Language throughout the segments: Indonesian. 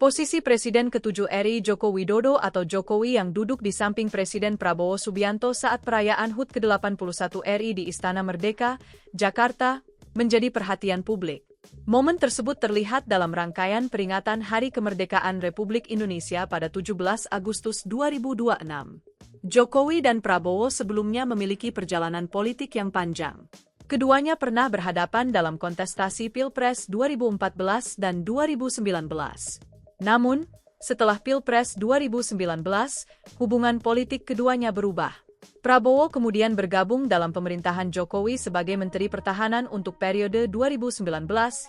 Posisi Presiden ke-7 RI Joko Widodo atau Jokowi yang duduk di samping Presiden Prabowo Subianto saat perayaan HUT ke-81 RI di Istana Merdeka, Jakarta, menjadi perhatian publik. Momen tersebut terlihat dalam rangkaian peringatan Hari Kemerdekaan Republik Indonesia pada 17 Agustus 2026. Jokowi dan Prabowo sebelumnya memiliki perjalanan politik yang panjang. Keduanya pernah berhadapan dalam kontestasi Pilpres 2014 dan 2019. Namun, setelah Pilpres 2019, hubungan politik keduanya berubah. Prabowo kemudian bergabung dalam pemerintahan Jokowi sebagai Menteri Pertahanan untuk periode 2019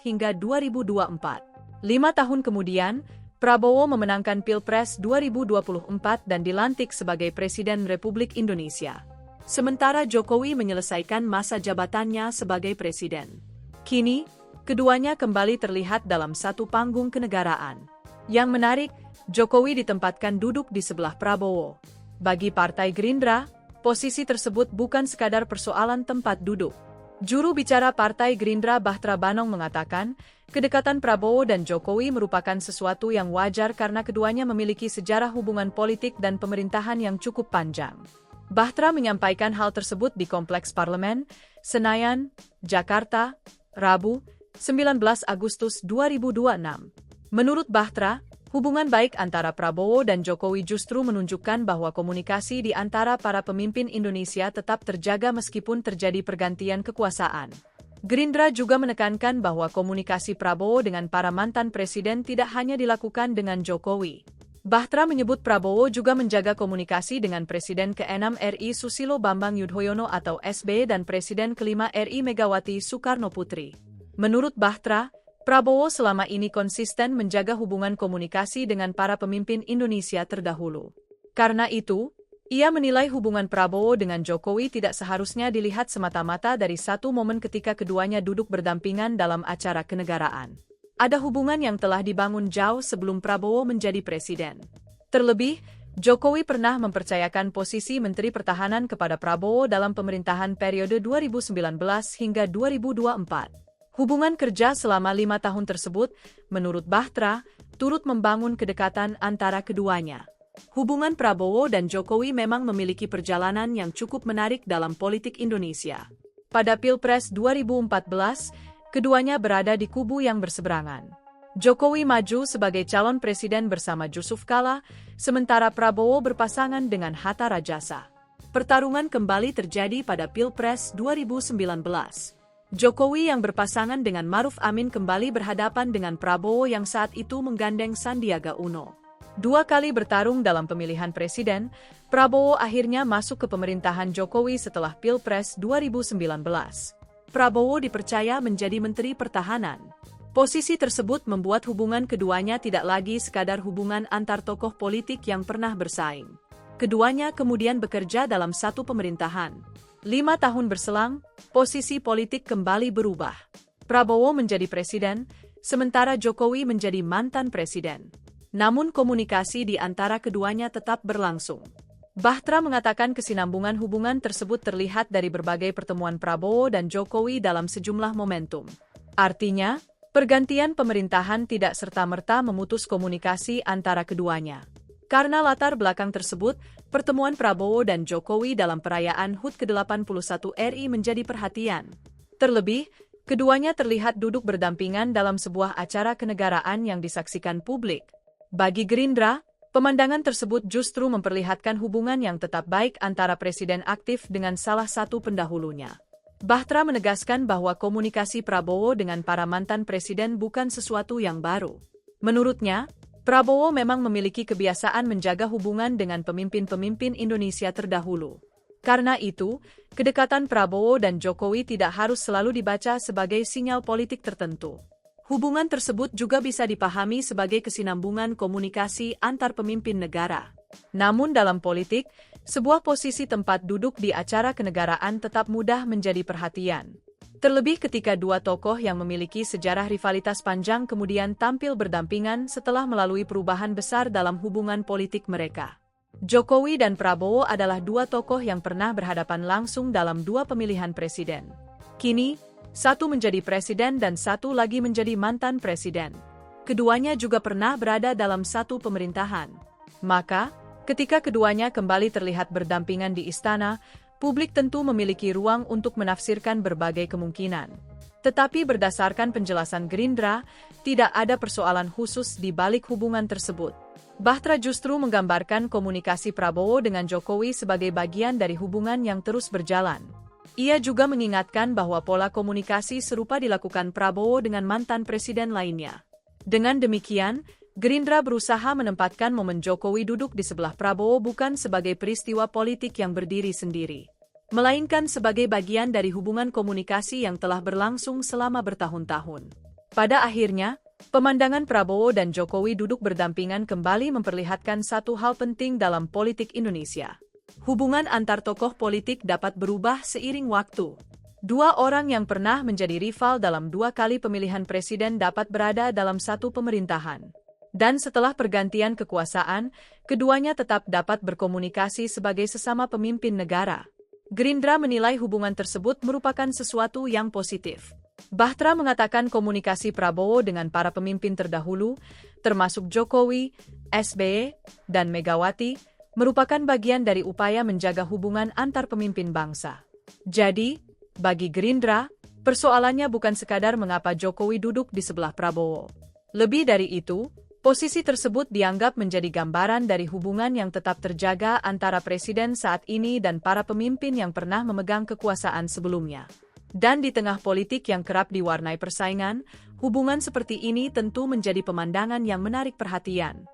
hingga 2024. 5 tahun kemudian, Prabowo memenangkan Pilpres 2024 dan dilantik sebagai Presiden Republik Indonesia. Sementara Jokowi menyelesaikan masa jabatannya sebagai Presiden. Kini, keduanya kembali terlihat dalam satu panggung kenegaraan. Yang menarik, Jokowi ditempatkan duduk di sebelah Prabowo. Bagi Partai Gerindra, posisi tersebut bukan sekadar persoalan tempat duduk. Juru bicara Partai Gerindra Bachtra Banong mengatakan, kedekatan Prabowo dan Jokowi merupakan sesuatu yang wajar karena keduanya memiliki sejarah hubungan politik dan pemerintahan yang cukup panjang. Bachtra menyampaikan hal tersebut di Kompleks Parlemen, Senayan, Jakarta, Rabu, 19 Agustus 2026. Menurut Bachtra, hubungan baik antara Prabowo dan Jokowi justru menunjukkan bahwa komunikasi di antara para pemimpin Indonesia tetap terjaga meskipun terjadi pergantian kekuasaan. Gerindra juga menekankan bahwa komunikasi Prabowo dengan para mantan presiden tidak hanya dilakukan dengan Jokowi. Bachtra menyebut Prabowo juga menjaga komunikasi dengan Presiden ke-6 RI Susilo Bambang Yudhoyono atau SBY dan Presiden ke-5 RI Megawati Soekarno Putri. Menurut Bachtra, Prabowo selama ini konsisten menjaga hubungan komunikasi dengan para pemimpin Indonesia terdahulu. Karena itu, ia menilai hubungan Prabowo dengan Jokowi tidak seharusnya dilihat semata-mata dari satu momen ketika keduanya duduk berdampingan dalam acara kenegaraan. Ada hubungan yang telah dibangun jauh sebelum Prabowo menjadi presiden. Terlebih, Jokowi pernah mempercayakan posisi Menteri Pertahanan kepada Prabowo dalam pemerintahan periode 2019 hingga 2024. Hubungan kerja selama 5 tahun tersebut, menurut Bachtra, turut membangun kedekatan antara keduanya. Hubungan Prabowo dan Jokowi memang memiliki perjalanan yang cukup menarik dalam politik Indonesia. Pada Pilpres 2014, keduanya berada di kubu yang berseberangan. Jokowi maju sebagai calon presiden bersama Jusuf Kalla, sementara Prabowo berpasangan dengan Hatta Rajasa. Pertarungan kembali terjadi pada Pilpres 2019. Jokowi yang berpasangan dengan Maruf Amin kembali berhadapan dengan Prabowo yang saat itu menggandeng Sandiaga Uno. 2 kali bertarung dalam pemilihan presiden, Prabowo akhirnya masuk ke pemerintahan Jokowi setelah Pilpres 2019. Prabowo dipercaya menjadi Menteri Pertahanan. Posisi tersebut membuat hubungan keduanya tidak lagi sekadar hubungan antar tokoh politik yang pernah bersaing. Keduanya kemudian bekerja dalam satu pemerintahan. 5 tahun berselang, posisi politik kembali berubah. Prabowo menjadi presiden, sementara Jokowi menjadi mantan presiden. Namun komunikasi di antara keduanya tetap berlangsung. Bachtra mengatakan kesinambungan hubungan tersebut terlihat dari berbagai pertemuan Prabowo dan Jokowi dalam sejumlah momentum. Artinya, pergantian pemerintahan tidak serta-merta memutus komunikasi antara keduanya. Karena latar belakang tersebut, pertemuan Prabowo dan Jokowi dalam perayaan HUT ke-81 RI menjadi perhatian. Terlebih, keduanya terlihat duduk berdampingan dalam sebuah acara kenegaraan yang disaksikan publik. Bagi Gerindra, pemandangan tersebut justru memperlihatkan hubungan yang tetap baik antara presiden aktif dengan salah satu pendahulunya. Bachtra menegaskan bahwa komunikasi Prabowo dengan para mantan presiden bukan sesuatu yang baru. Menurutnya, Prabowo memang memiliki kebiasaan menjaga hubungan dengan pemimpin-pemimpin Indonesia terdahulu. Karena itu, kedekatan Prabowo dan Jokowi tidak harus selalu dibaca sebagai sinyal politik tertentu. Hubungan tersebut juga bisa dipahami sebagai kesinambungan komunikasi antar pemimpin negara. Namun dalam politik, sebuah posisi tempat duduk di acara kenegaraan tetap mudah menjadi perhatian. Terlebih ketika dua tokoh yang memiliki sejarah rivalitas panjang kemudian tampil berdampingan setelah melalui perubahan besar dalam hubungan politik mereka. Jokowi dan Prabowo adalah dua tokoh yang pernah berhadapan langsung dalam 2 pemilihan presiden. Kini, satu menjadi presiden dan satu lagi menjadi mantan presiden. Keduanya juga pernah berada dalam satu pemerintahan. Maka, ketika keduanya kembali terlihat berdampingan di istana, publik tentu memiliki ruang untuk menafsirkan berbagai kemungkinan. Tetapi berdasarkan penjelasan Gerindra, tidak ada persoalan khusus di balik hubungan tersebut. Bachtra justru menggambarkan komunikasi Prabowo dengan Jokowi sebagai bagian dari hubungan yang terus berjalan. Ia juga mengingatkan bahwa pola komunikasi serupa dilakukan Prabowo dengan mantan presiden lainnya. Dengan demikian, Gerindra berusaha menempatkan momen Jokowi duduk di sebelah Prabowo bukan sebagai peristiwa politik yang berdiri sendiri, melainkan sebagai bagian dari hubungan komunikasi yang telah berlangsung selama bertahun-tahun. Pada akhirnya, pemandangan Prabowo dan Jokowi duduk berdampingan kembali memperlihatkan satu hal penting dalam politik Indonesia. Hubungan antar tokoh politik dapat berubah seiring waktu. Dua orang yang pernah menjadi rival dalam 2 kali pemilihan presiden dapat berada dalam satu pemerintahan. Dan setelah pergantian kekuasaan, keduanya tetap dapat berkomunikasi sebagai sesama pemimpin negara. Gerindra menilai hubungan tersebut merupakan sesuatu yang positif. Bachtra mengatakan komunikasi Prabowo dengan para pemimpin terdahulu, termasuk Jokowi, SBY, dan Megawati, merupakan bagian dari upaya menjaga hubungan antar pemimpin bangsa. Jadi, bagi Gerindra, persoalannya bukan sekadar mengapa Jokowi duduk di sebelah Prabowo. Lebih dari itu, posisi tersebut dianggap menjadi gambaran dari hubungan yang tetap terjaga antara presiden saat ini dan para pemimpin yang pernah memegang kekuasaan sebelumnya. Dan di tengah politik yang kerap diwarnai persaingan, hubungan seperti ini tentu menjadi pemandangan yang menarik perhatian.